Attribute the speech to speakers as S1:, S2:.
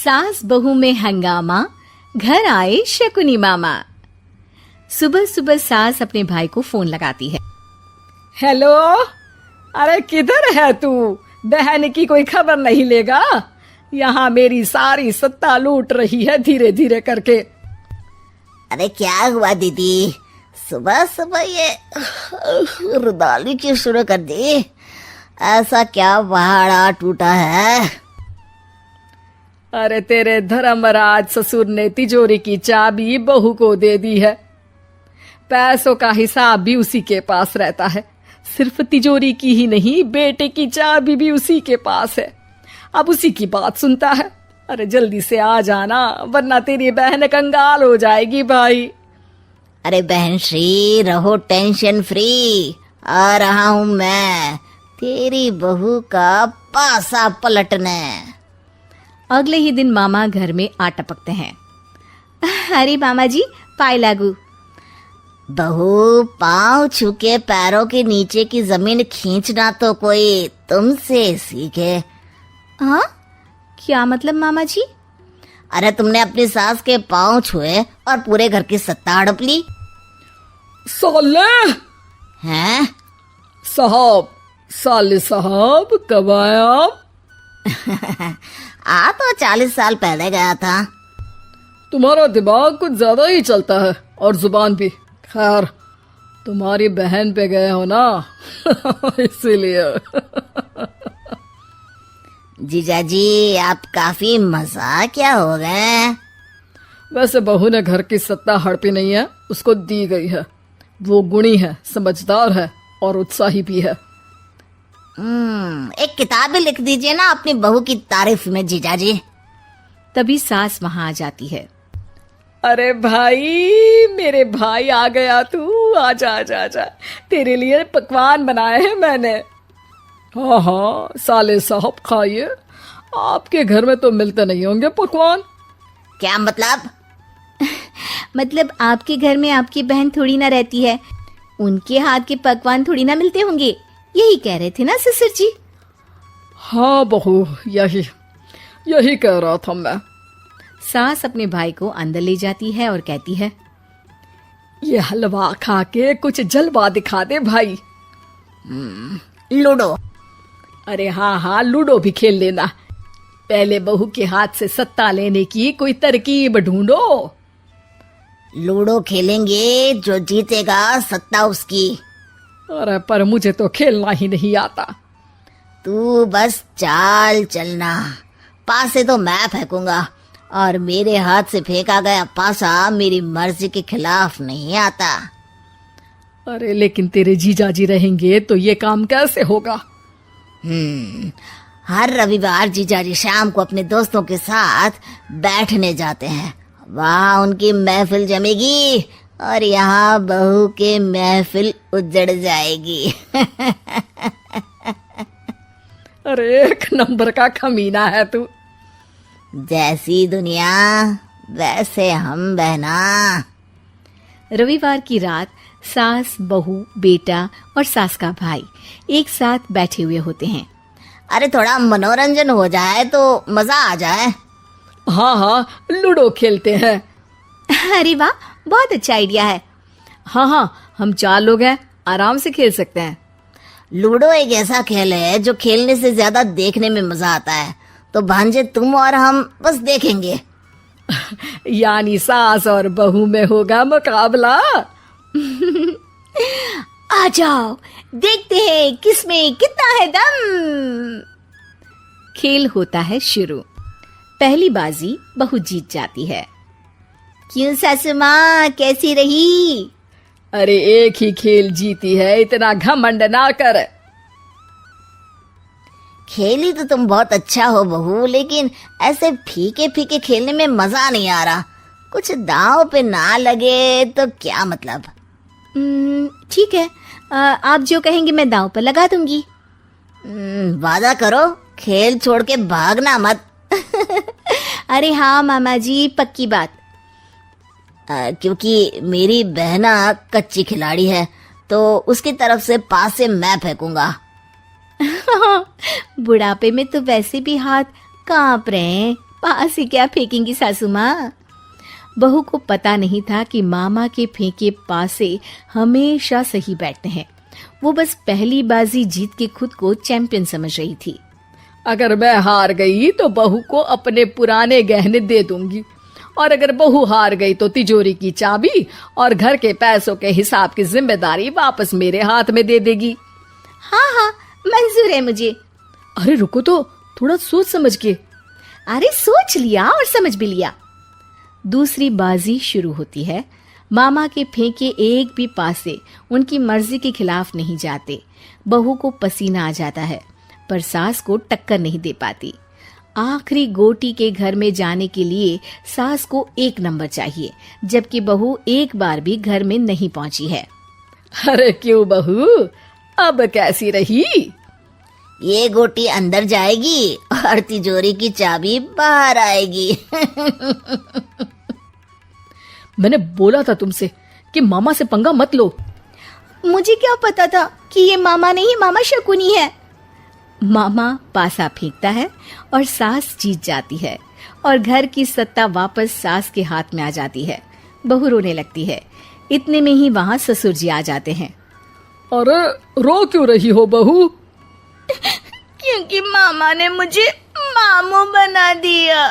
S1: सास बहू में हंगामा, घर आए शकुनी मामा। सुबह सुबह सास अपने भाई को फोन लगाती है।
S2: हेलो, अरे किधर है तू? बहन की कोई खबर नहीं लेगा? यहाँ मेरी सारी सत्ता लूट रही है धीरे धीरे करके।
S3: अरे क्या हुआ दीदी, सुबह सुबह ये रुदाली क्यों शुरू कर दी? ऐसा क्या पहाड़ा टूटा है?
S2: अरे तेरे धर्मराज ससुर ने तिजोरी की चाबी बहू को दे दी है। पैसों का हिसाब भी उसी के पास रहता है। सिर्फ तिजोरी की ही नहीं, बेटे की चाबी भी उसी के पास है। अब उसी की बात सुनता है। अरे जल्दी से आ जाना, वरना तेरी बहन कंगाल हो जाएगी भाई।
S3: अरे बहन श्री, रहो टेंशन फ्री, आ रहा हूँ मैं तेरी बहू का पासा पलटने।
S1: अगले ही दिन मामा घर में आ टपकते हैं। अरे मामा जी, पाए लागू।
S3: बहू, पाँव छूके पैरों के नीचे की जमीन खींचना तो कोई तुमसे सीखे।
S1: हाँ, क्या मतलब मामा जी?
S3: अरे तुमने अपनी सास के पाँव छुए और पूरे घर की सत्ता हड़प ली।
S2: साले
S3: हैं?
S2: साले साहब कब आए आप?
S3: आ तो 40 साल पहले गया था।
S2: तुम्हारा दिमाग कुछ ज्यादा ही चलता है और जुबान भी। खैर, तुम्हारी बहन पे गए हो ना इसीलिए।
S3: जीजाजी, आप काफी मजाकिया हो गए।
S2: वैसे बहू ने घर की सत्ता हड़पी नहीं है, उसको दी गई है। वो गुणी है, समझदार है और उत्साही भी है।
S3: एक किताब भी लिख दीजिए ना अपनी बहू की तारीफ में जीजाजी।
S1: तभी सास वहां आ जाती है।
S2: अरे भाई, मेरे भाई आ गया तू। आजा आजा आजा, तेरे लिए पकवान बनाए हैं मैंने। हाँ हाँ साले साहब, खाइए। आपके घर में तो मिलते नहीं होंगे पकवान।
S3: क्या मतलब?
S1: मतलब आपके घर में आपकी बहन थोड़ी ना रहती है, उनके हाथ के पकवान थोड़ी ना मिलते होंगे, यही कह रहे थे ना ससुर जी?
S2: हाँ बहू, यही कह रहा था मैं।
S1: सास अपने भाई को अंदर ले जाती है और कहती है,
S2: ये हलवा खा के कुछ जलवा दिखा दे भाई।
S3: लूडो।
S2: अरे हाँ हाँ, लूडो भी खेल लेना। पहले बहू के हाथ से सत्ता लेने की कोई तरकीब ढूंढो।
S3: लूडो खेलेंगे, जो जीतेगा सत्ता उसकी।
S2: अरे पर मुझे तो खेलना ही नहीं आता।
S3: तू बस चाल चलना, पासे तो मैं फेंकूंगा और मेरे हाथ से फेंका गया पासा मेरी मर्जी के खिलाफ नहीं आता।
S2: अरे लेकिन तेरे जीजाजी रहेंगे तो ये काम कैसे होगा?
S3: हर रविवार जीजाजी शाम को अपने दोस्तों के साथ बैठने जाते हैं। वहाँ उनकी महफिल जमेगी और यहाँ बहू के महफिल उजड़ जाएगी।
S2: अरे एक नंबर का कमीना है तू।
S3: जैसी दुनिया वैसे हम बहना।
S1: रविवार की रात सास, बहू, बेटा और सास का भाई एक साथ बैठे हुए होते हैं।
S3: अरे थोड़ा मनोरंजन हो जाए तो मजा आ जाए।
S2: हाँ हाँ, लूडो खेलते हैं।
S1: अरे वाह, बहुत अच्छा आइडिया है।
S2: हाँ हाँ, हम 4 लोग हैं, आराम से खेल सकते हैं।
S3: लूडो एक ऐसा खेल है जो खेलने से ज्यादा देखने में मजा आता है। तो भांजे तुम और हम बस देखेंगे।
S2: यानी सास और बहू में होगा मुकाबला।
S1: आ जाओ, देखते हैं किसमें कितना है दम। खेल होता है शुरू। पहली बाजी बहू जीत जाती है।
S3: क्यों सासू माँ, कैसी रही?
S2: अरे एक ही खेल जीती है, इतना घमंड ना कर।
S3: खेली तो तुम बहुत अच्छा हो बहू, लेकिन ऐसे फीके फीके खेलने में मजा नहीं आ रहा। कुछ दांव पे ना लगे तो क्या मतलब?
S1: ठीक है, आप जो कहेंगे मैं दांव पर लगा दूंगी।
S3: वादा करो, खेल छोड़ के भागना मत।
S1: अरे हाँ मामा जी, पक्की बात।
S3: क्योंकि मेरी बहना कच्ची खिलाड़ी है, तो उसकी तरफ से पास से मैं फेंकूंगा।
S1: बुढ़ापे में तो वैसे भी हाथ कांप रहे हैं। पास ही क्या फेंकेंगी सासू माँ। बहू को पता नहीं था कि मामा के फेंके पासे हमेशा सही बैठते हैं। वो बस पहली बाजी जीत के खुद को चैंपियन समझ रही थी।
S2: अगर मैं हार गई तो बहू को अपने पुराने गहने दे दूंगी, और अगर बहू हार गई तो तिजोरी की चाबी और घर के पैसों के हिसाब की जिम्मेदारी वापस मेरे हाथ में दे देगी।
S1: हाँ हाँ, मंजूर है मुझे।
S2: अरे रुको तो, थोड़ा सोच समझ के।
S1: अरे सोच लिया और समझ भी लिया। दूसरी बाजी शुरू होती है। मामा के फेंके एक भी पासे उनकी मर्जी के खिलाफ नहीं जाते। बहू को पसीना आ जाता है, पर सास को टक्कर नहीं दे पाती। आखिरी गोटी के घर में जाने के लिए सास को 1 नंबर चाहिए, जबकि बहू एक बार भी घर में नहीं पहुंची है।
S2: अरे क्यों बहू, अब कैसी रही?
S3: ये गोटी अंदर जाएगी और तिजोरी की चाबी बाहर आएगी।
S2: मैंने बोला था तुमसे कि मामा से पंगा मत लो।
S1: मुझे क्या पता था कि ये मामा नहीं, मामा शकुनी है। मामा पासा फेंकता है और सास जीत जाती है और घर की सत्ता वापस सास के हाथ में आ जाती है। बहू रोने लगती है। इतने में ही वहां ससुर जी आ जाते हैं।
S2: अरे रो क्यों रही हो बहू?
S1: क्योंकि मामा ने मुझे मामू बना दिया।